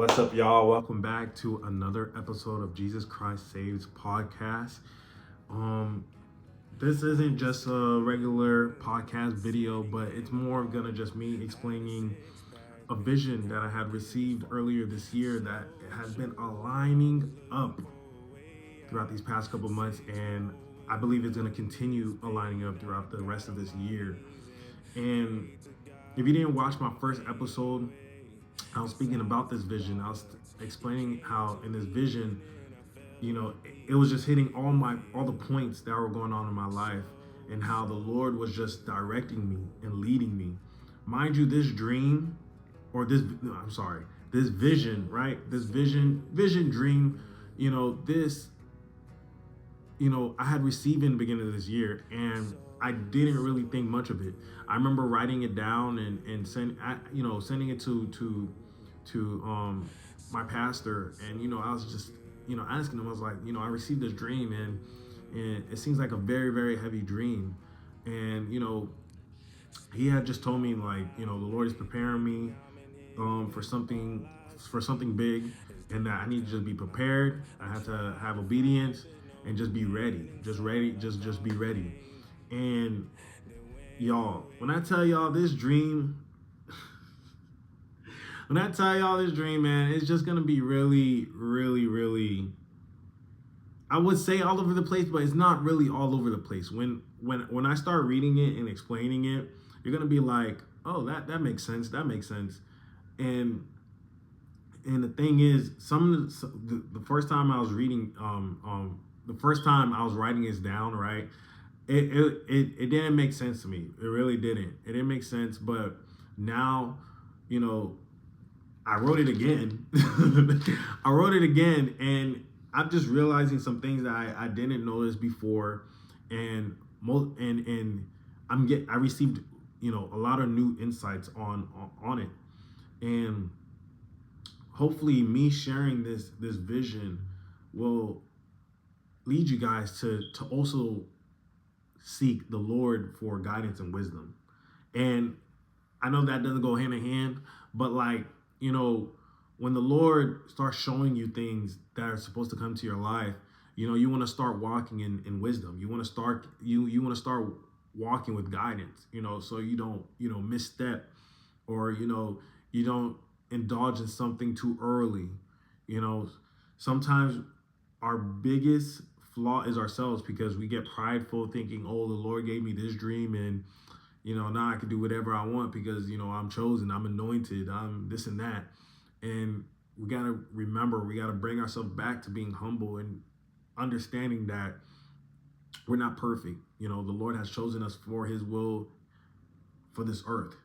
What's up, y'all? Welcome back to another episode of Jesus Christ Saves podcast. This isn't just a regular podcast video, but it's more gonna just me explaining a vision that I had received earlier this year that has been aligning up throughout these past couple months, and I believe it's gonna continue aligning up throughout the rest of this year. And if you didn't watch my first episode, I was speaking about this vision. I was explaining how in this vision, it was just hitting all the points that were going on in my life, and how the Lord was just directing me and leading me. Mind you, this dream, or this, no, I'm sorry, this vision, right? This vision dream, this, I had received in the beginning of this year, and I didn't really think much of it. I remember writing it down and sending it to my pastor, and I was just asking him. I was like, I received this dream, and it seems like a very, very heavy dream, and he had just told me, like, the Lord is preparing me for something big, and that I need to just be prepared. I have to have obedience and just be ready, just be ready. And y'all, when I tell y'all this dream, man, it's just gonna be really, really, really, I would say all over the place, but it's not really all over the place. When I start reading it and explaining it, you're gonna be like, oh, that makes sense. That makes sense. And the thing is, the first time I was reading, the first time I was writing this down, right? It didn't make sense to me. It really didn't. It didn't make sense. But now, I wrote it again. And I'm just realizing some things that I didn't notice before, and I received a lot of new insights on it, and hopefully me sharing this vision will lead you guys to also seek the Lord for guidance and wisdom. And I know that doesn't go hand in hand, but like, when the Lord starts showing you things that are supposed to come to your life, you want to start walking in wisdom. You want to start walking with guidance, so you don't, misstep, or, you don't indulge in something too early. Sometimes our biggest flaw is ourselves, because we get prideful thinking, oh, the Lord gave me this dream, and now I can do whatever I want because, I'm chosen, I'm anointed, I'm this and that. And we got to remember, we got to bring ourselves back to being humble and understanding that we're not perfect. The Lord has chosen us for his will for this earth.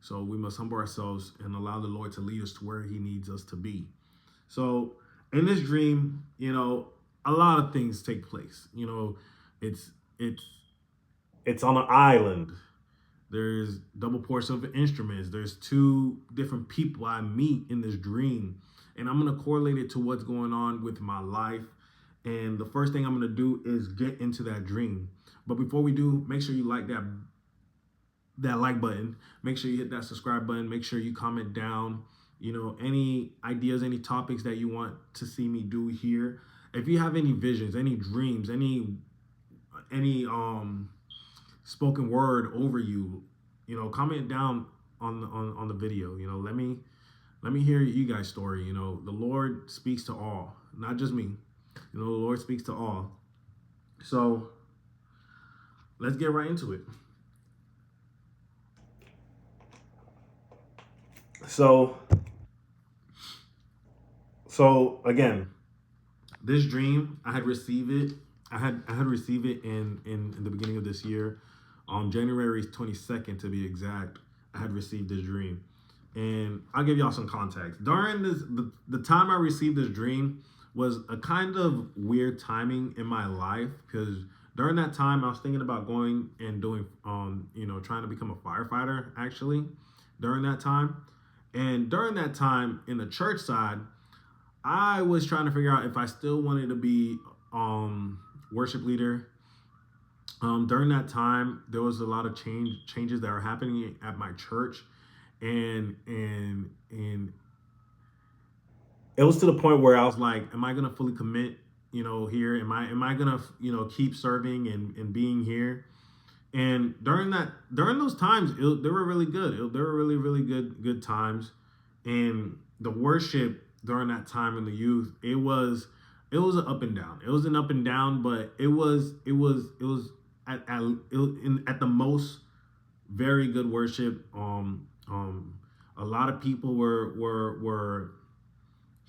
So we must humble ourselves and allow the Lord to lead us to where he needs us to be. So in this dream, a lot of things take place. It's on an island. There's double portion of instruments. There's two different people I meet in this dream. And I'm going to correlate it to what's going on with my life. And the first thing I'm going to do is get into that dream. But before we do, make sure you like that like button. Make sure you hit that subscribe button. Make sure you comment down, any ideas, any topics that you want to see me do here. If you have any visions, any dreams, any spoken word over you, comment down on the video. Let me hear you guys' story. The Lord speaks to all, not just me. The Lord speaks to all. So let's get right into it. So again, this dream, I had received it. I had received it in the beginning of this year, on January 22nd to be exact. I had received this dream, and I'll give y'all some context. During the time I received this dream was a kind of weird timing in my life, because during that time I was thinking about going and doing trying to become a firefighter, actually, during that time. And during that time in the church side, I was trying to figure out if I still wanted to be worship leader. During that time, there was a lot of changes that were happening at my church, and it was to the point where I was like, am I gonna fully commit, here? Am I gonna, keep serving and being here? And during those times, they were really good. They were really, really good times. And the worship during that time in the youth, it was an up and down. It was an up and down, but it was at the most very good worship. A lot of people were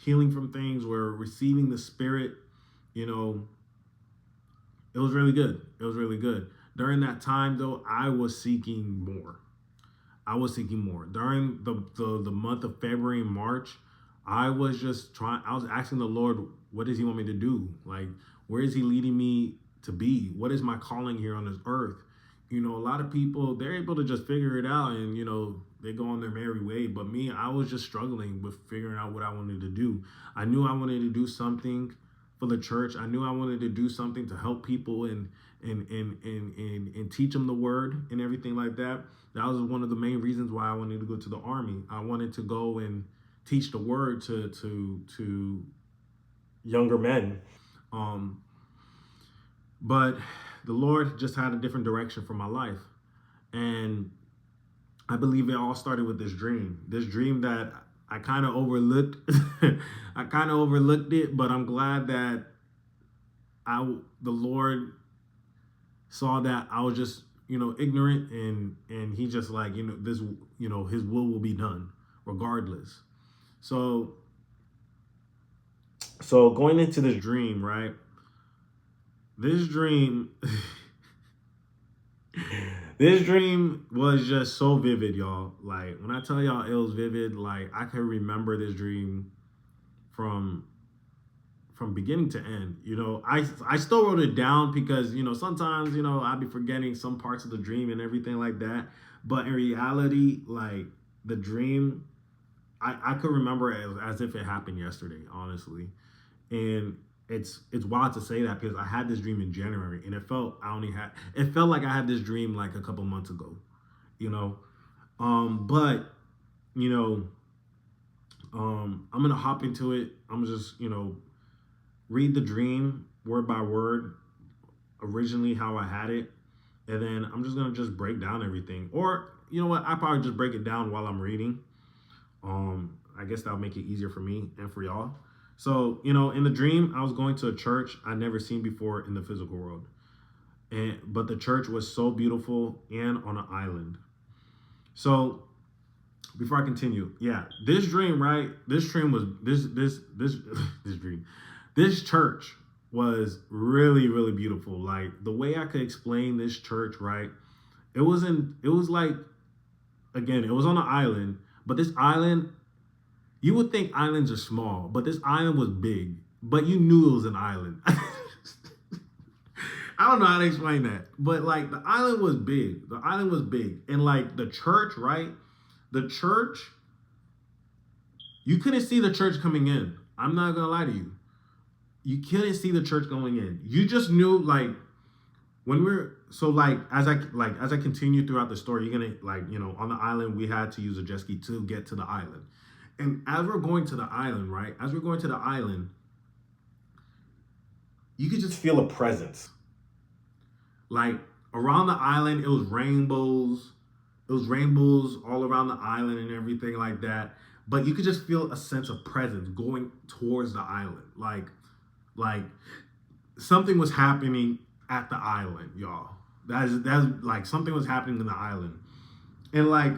healing from things, were receiving the Spirit. You know, it was really good. It was really good. During that time, though, I was seeking more. I was seeking more. During the month of February and March, I was just trying, I was asking the Lord, what does He want me to do? Like, where is He leading me to be? What is my calling here on this earth? A lot of people, they're able to just figure it out and, they go on their merry way. But me, I was just struggling with figuring out what I wanted to do. I knew I wanted to do something for the church. I knew I wanted to do something to help people and teach them the word and everything like that. That was one of the main reasons why I wanted to go to the army. I wanted to go and teach the word to younger men. But the Lord just had a different direction for my life. And I believe it all started with this dream that I kind of overlooked. I kind of overlooked it, but I'm glad that the Lord saw that I was just, ignorant, and He just like, this, His will be done regardless. So going into this dream, right? This dream, this dream was just so vivid, y'all. Like, when I tell y'all it was vivid, like, I can remember this dream from beginning to end. I still wrote it down because, sometimes, I'd be forgetting some parts of the dream and everything like that. But in reality, like, the dream, I could remember it as if it happened yesterday, honestly. And it's wild to say that because I had this dream in January, and it felt like I had this dream like a couple months ago, but I'm gonna hop into it. I'm just read the dream word by word, originally how I had it, and then I'm just gonna just break down everything. Or you know what? I probably just break it down while I'm reading. I guess that'll make it easier for me and for y'all. So, in the dream, I was going to a church I'd never seen before in the physical world. But the church was so beautiful and on an island. So, before I continue, yeah, this dream, right? This dream was this dream. This church was really, really beautiful. Like, the way I could explain this church, right? It was like, again, it was on an island, but this island, you would think islands are small, but this island was big. But you knew it was an island. I don't know how to explain that. But like, the island was big. The island was big. And like, the church, right? The church, you couldn't see the church coming in. I'm not gonna lie to you. You couldn't see the church going in. You just knew, like, when we're so like as I continue throughout the story, you're gonna, like, on the island we had to use a jet ski to get to the island. And as we're going to the island, right? As we're going to the island, you could just feel a presence. Like, around the island, it was rainbows. It was rainbows all around the island and everything like that. But you could just feel a sense of presence going towards the island. Like something was happening at the island, y'all. That's like, something was happening in the island. And like,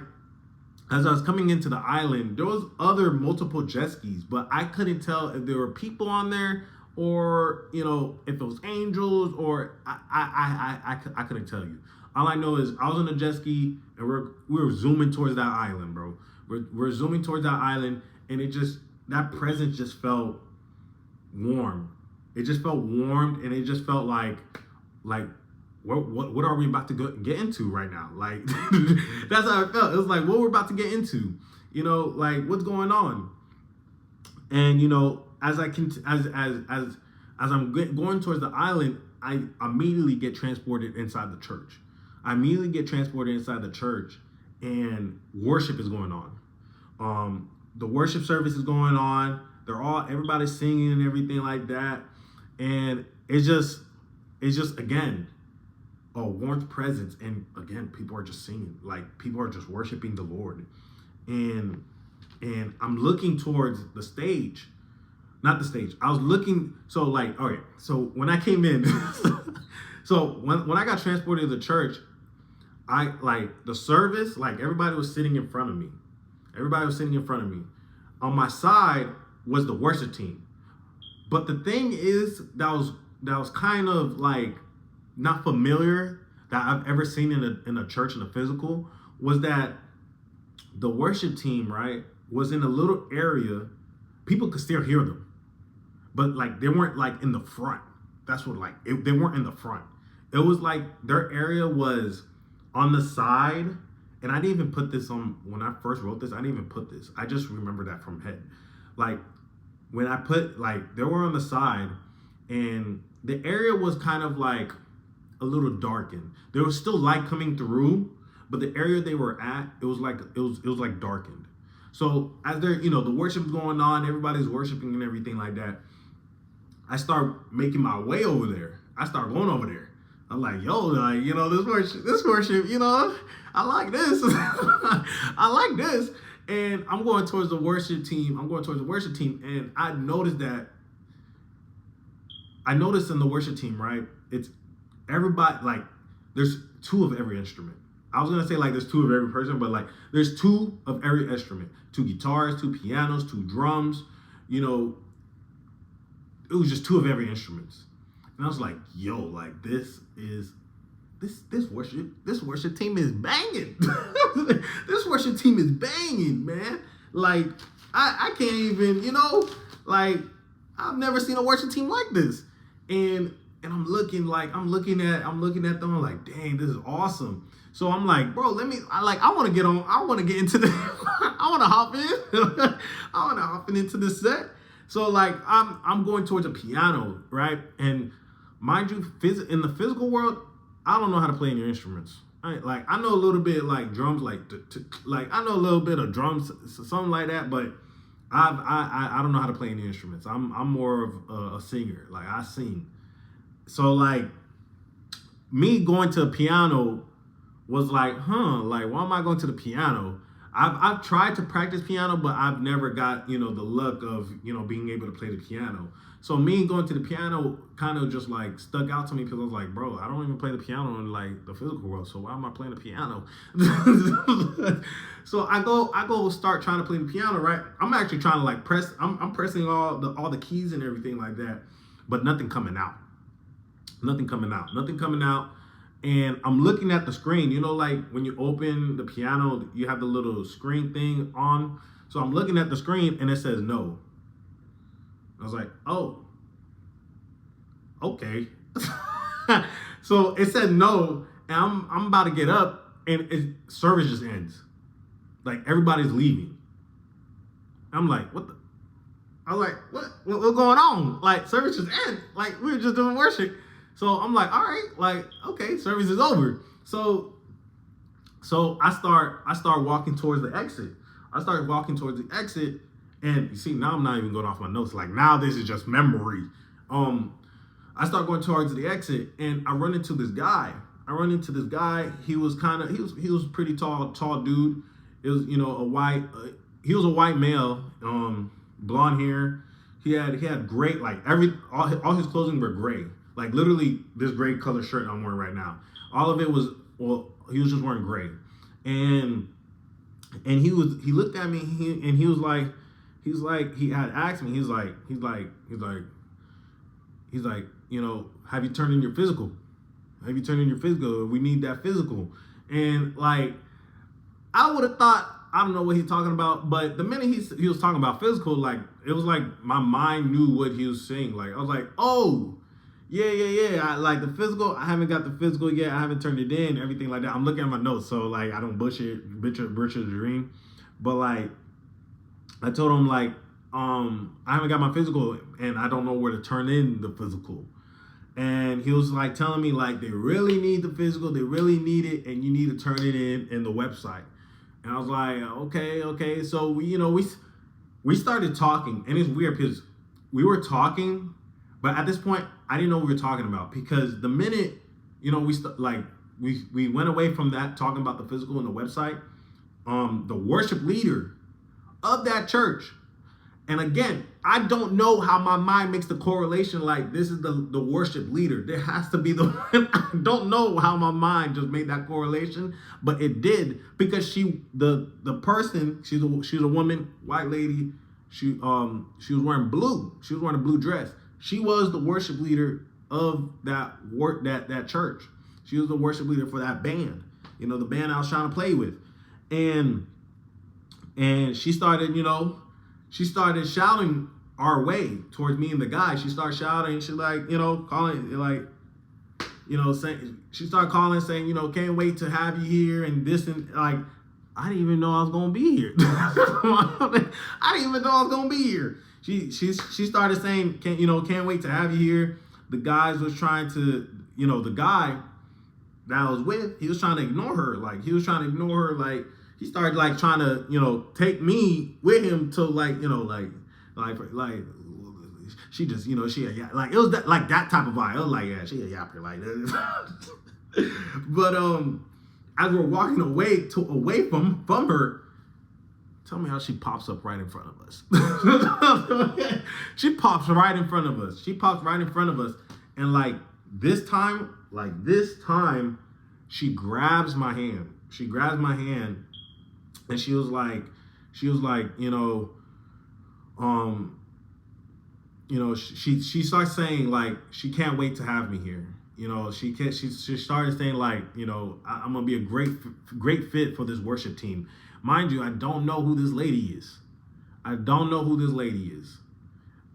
as I was coming into the island, there was multiple jet skis, but I couldn't tell if there were people on there or, if it was angels, or I couldn't tell you. All I know is I was on a jet ski and we were zooming towards that island, bro. We're zooming towards that island, and that presence just felt warm. It just felt warm, and it just felt like what are we about to get into right now? Like, that's how it felt. It was like, what we're about to get into, like, what's going on? And as I'm going towards the island, I immediately get transported inside the church. And worship is going on. The worship service is going on. everybody's singing and everything like that. And it's just again, a warmth presence. And again, people are just singing, like people are just worshiping the Lord. And I'm looking towards the stage, not the stage. I was looking, so like, all right, so when I came in, so when I got transported to the church, I like the service, like everybody was sitting in front of me. Everybody was sitting in front of me. On my side was the worship team. But the thing is that was kind of like not familiar that I've ever seen in a church in a physical, was that the worship team, right, was in a little area. People could still hear them, but like they weren't like in the front. That's what they weren't in the front. It was like their area was on the side. And I didn't even put this on when I first wrote this. I didn't even put this. I just remember that from head. Like when I put, like, they were on the side, and the area was kind of like a little darkened. There was still light coming through, but the area they were at, it was like darkened. So as they're, the worship's going on, everybody's worshiping and everything like that, I start making my way over there. I start going over there. I'm like, yo, like, this worship, I like this. I like this. And I'm going towards the worship team. And I noticed in the worship team, right? It's everybody, like, there's two of every instrument. I was going to say, like, there's two of every person, but, like, there's two of every instrument. 2 guitars, 2 pianos, 2 drums. It was just two of every instruments. And I was like, yo, like, this worship team is banging. This worship team is banging, man. Like, I can't even, like, I've never seen a worship team like this. And I'm looking at them, I'm like, dang, this is awesome. So I'm like, bro, I want to get on, I want to get into the, I want to hop in. I want to hop into the set. So like, I'm going towards a piano, right? And mind you, in the physical world, I don't know how to play any instruments. I know a little bit like drums, like I know a little bit of drums, something like that, but I don't know how to play any instruments. I'm more of a singer. Like, I sing. So like, me going to a piano was like, like, why am I going to the piano? I've tried to practice piano, but I've never got, the luck of, being able to play the piano. So me going to the piano kind of just like stuck out to me, because I was like, bro, I don't even play the piano in like the physical world. So why am I playing the piano? So I go start trying to play the piano, right? I'm actually trying to like press, I'm pressing all the keys and everything like that, but nothing coming out. Nothing coming out. And I'm looking at the screen, like when you open the piano, you have the little screen thing on. So I'm looking at the screen and it says no. I was like, oh, okay. So it said no, and I'm about to get up, and service just ends. Like, everybody's leaving. I'm like, what the? I was like, what's going on? Like, service just ended. Like, we were just doing worship. So I'm like, all right, like, okay, service is over. So I start walking towards the exit. And you see, now I'm not even going off my notes. Like, now this is just memory. I start going towards the exit, and I run into this guy. He was pretty tall dude. It was, he was a white male, blonde hair. He had gray, like all his clothing were gray. Like, literally this gray color shirt I'm wearing right now. All of it was, he was just wearing gray. And he looked at me, he had asked me, he's like, have you turned in your physical? We need that physical. And like, I would have thought, I don't know what he's talking about, but the minute he was talking about physical, like, it was like my mind knew what he was saying. Like, I was like, oh, yeah. I like the physical. I haven't got the physical yet. I haven't turned it in, everything like that. I'm looking at my notes, so like, I don't butcher the dream. But like, I told him, like, I haven't got my physical, and I don't know where to turn in the physical. And he was like telling me, like, they really need the physical, they really need it, and you need to turn it in the website. And I was like, okay. So we we started talking, and it's weird because we were talking, but at this point, I didn't know what we were talking about, because the minute, we went away from that talking about the physical and the website. The worship leader of that church, and again, I don't know how my mind makes the correlation, like this is the worship leader. There has to be the I don't know how my mind just made that correlation, but it did, because the person, she's a woman, white lady. She was wearing blue. She was wearing a blue dress. She was the worship leader of that church. She was the worship leader for that band. The band I was trying to play with. And she started, she started shouting our way towards me and the guy. She started shouting. She calling, saying, she started calling, saying, can't wait to have you here, and this, and like, I didn't even know I was gonna be here. I didn't even know I was gonna be here. She started saying, can't wait to have you here. The guys was trying to, the guy that I was with, he was trying to ignore her. He started trying to, take me with him to she just, she it was that type of vibe. It was like, yeah, she a yapper like this. But as we're walking away from her, tell me how she pops up right in front of us. She pops right in front of us. And this time, she grabs my hand. And she was like, she starts saying she can't wait to have me here. She started saying I'm gonna be a great fit for this worship team. Mind you, I don't know who this lady is.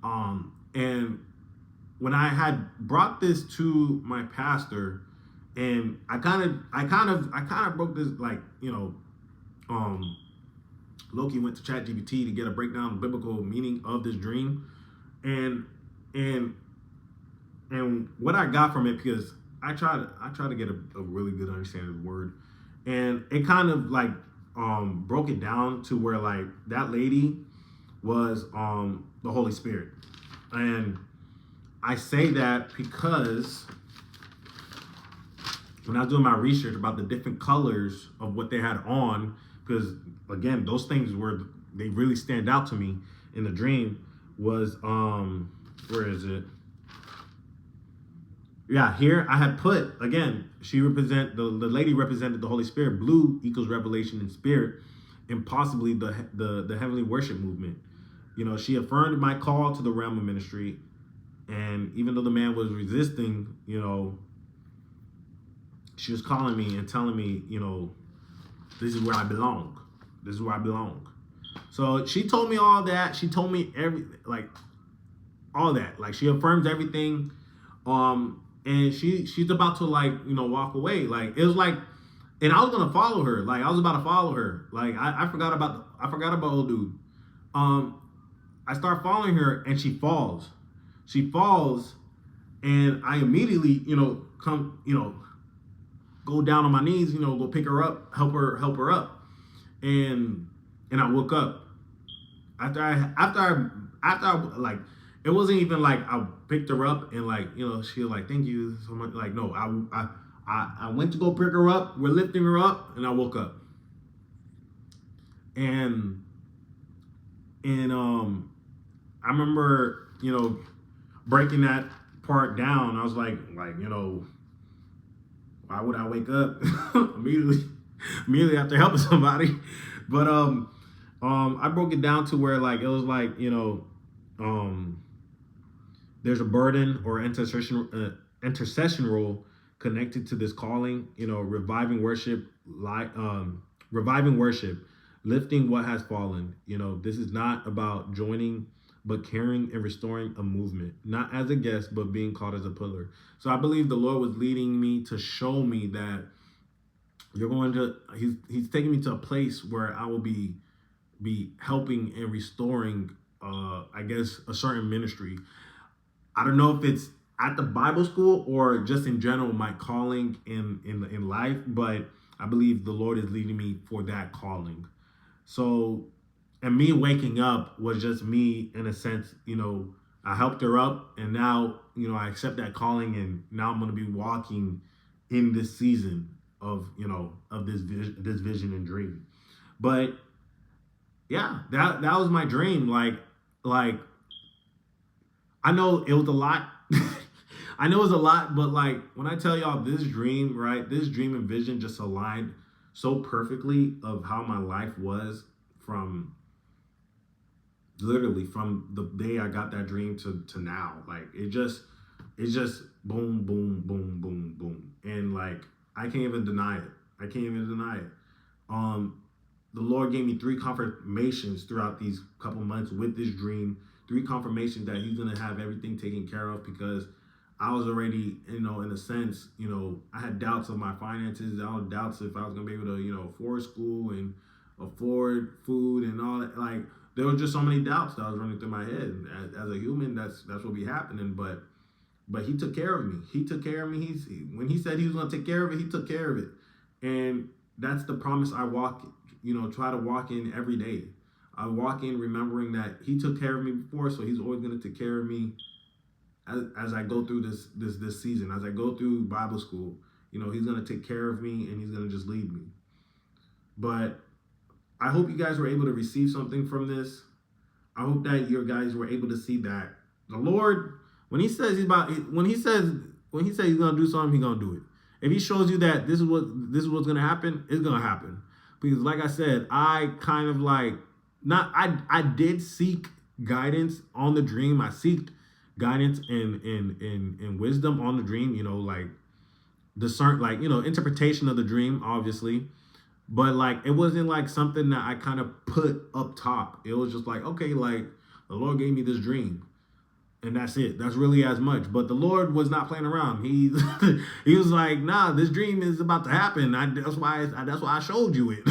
And when I had brought this to my pastor, and I kind of broke this, Loki went to ChatGPT to get a breakdown of the biblical meaning of this dream, and what I got from it, because I try to get a really good understanding of the word, and it kind of broke it down to where that lady was the Holy Spirit. And I say that because when I was doing my research about the different colors of what they had on, because again, those things they really stand out to me in the dream, was where is it? Yeah, here I had put, again, the lady represented the Holy Spirit. Blue equals revelation and spirit, and possibly the heavenly worship movement. She affirmed my call to the realm of ministry, and even though the man was resisting, she was calling me and telling me, this is where I belong. So she told me all that. She told me all that. She affirms everything. And she's about to walk away. It was and I was gonna follow her. I was about to follow her. I forgot about old dude. I start following her, and she falls. And I immediately, go down on my knees, go pick her up, help her up. And I woke up. After I it wasn't even I picked her up and she was like, thank you so much. No, I went to go pick her up. We're lifting her up, and I woke up. And I remember, breaking that part down. I was like, why would I wake up immediately after helping somebody? But I broke it down to where it was there's a burden or intercession role connected to this calling, reviving worship, lifting what has fallen. This is not about joining, but carrying and restoring a movement, not as a guest, but being called as a pillar. So I believe the Lord was leading me to show me that he's taking me to a place where I will be helping and restoring, a certain ministry. I don't know if it's at the Bible school or just in general, my calling in life, but I believe the Lord is leading me for that calling. So And me waking up was just me, in a sense, I helped her up, and now, I accept that calling, and now I'm going to be walking in this season of, of this vision and dream. But yeah, that was my dream. Like I know it was a lot. I know it was a lot, but like when I tell y'all this dream, right? This dream and vision just aligned so perfectly of how my life was from literally from the day I got that dream to now. Like it's just boom, boom, boom, boom, boom. And like I can't even deny it. I can't even deny it. Um the Lord gave me 3 confirmations throughout these couple months with this dream. 3 confirmations that He's gonna have everything taken care of, because I was already, in a sense, I had doubts of my finances. I had doubts if I was gonna be able to, afford school and afford food and all that. Like there were just so many doubts that was running through my head. As a human, that's what be happening. But He took care of me. He took care of me. When He said He was gonna take care of it, He took care of it. And that's the promise I walk, try to walk in every day. I walk in remembering that He took care of me before, so He's always gonna take care of me as I go through this season, as I go through Bible school. He's gonna take care of me, and He's gonna just lead me. But I hope you guys were able to receive something from this. I hope that your guys were able to see that the Lord, when He says when He says He's gonna do something, He's gonna do it. If He shows you that this is what's gonna happen, it's gonna happen. Because like I said, I kind of like not I did seek guidance on the dream. I seeked guidance and wisdom on the dream. Like discern, like interpretation of the dream, obviously. But like it wasn't like something that I kind of put up top. It was just like, okay, like the Lord gave me this dream, and that's it. That's really as much. But the Lord was not playing around. He was like, nah, this dream is about to happen. That's why I showed you it.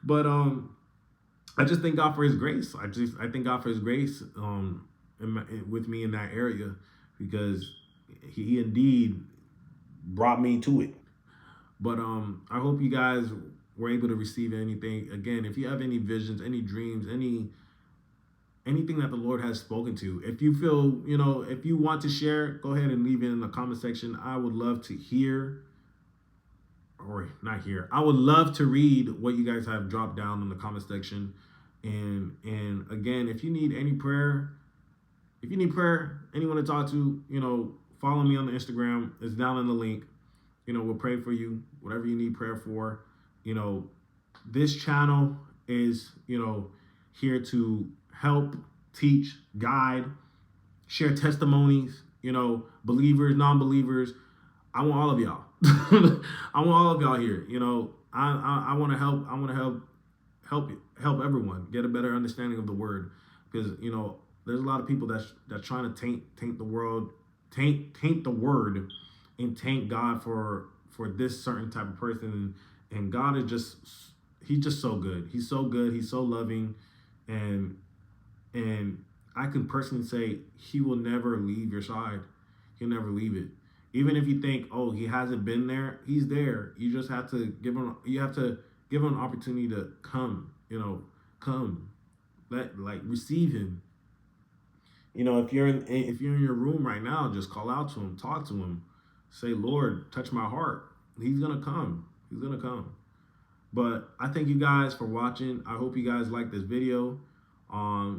But I just thank God for His grace. I thank God for His grace with me in that area, because He indeed brought me to it. But I hope you guys were able to receive anything. Again, if you have any visions, any dreams, anything that the Lord has spoken to, if you feel, if you want to share, go ahead and leave it in the comment section. I would love to hear, or not hear, I would love to read what you guys have dropped down in the comment section. And again, if you need any prayer, anyone to talk to, follow me on the Instagram. It's down in the link. We'll pray for you, whatever you need prayer for. This channel is, here to help, teach, guide, share testimonies, believers, non-believers. I want all of y'all. I want all of y'all here. I want to help. I want to help everyone get a better understanding of the word, because, there's a lot of people that's trying to taint the world, taint the word, and taint God for this certain type of person. And God is He's just so good. He's so good. He's so loving. And I can personally say He will never leave your side. He'll never leave it. Even if you think, oh, He hasn't been there, He's there. You just have to give Him an opportunity to come, receive Him. If you're in your room right now, just call out to Him, talk to Him, say, Lord, touch my heart. He's gonna come. He's gonna come. But I thank you guys for watching. I hope you guys like this video. I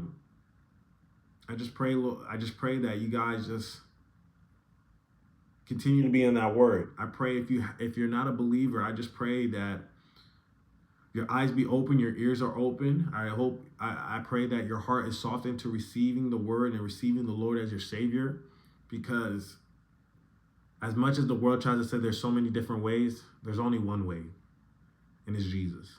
just pray that you guys just continue to be in that word. I pray if you're not a believer, I just pray that your eyes be open, your ears are open. I pray that your heart is softened to receiving the word and receiving the Lord as your Savior, because as much as the world tries to say there's so many different ways, there's only one way, and it's Jesus.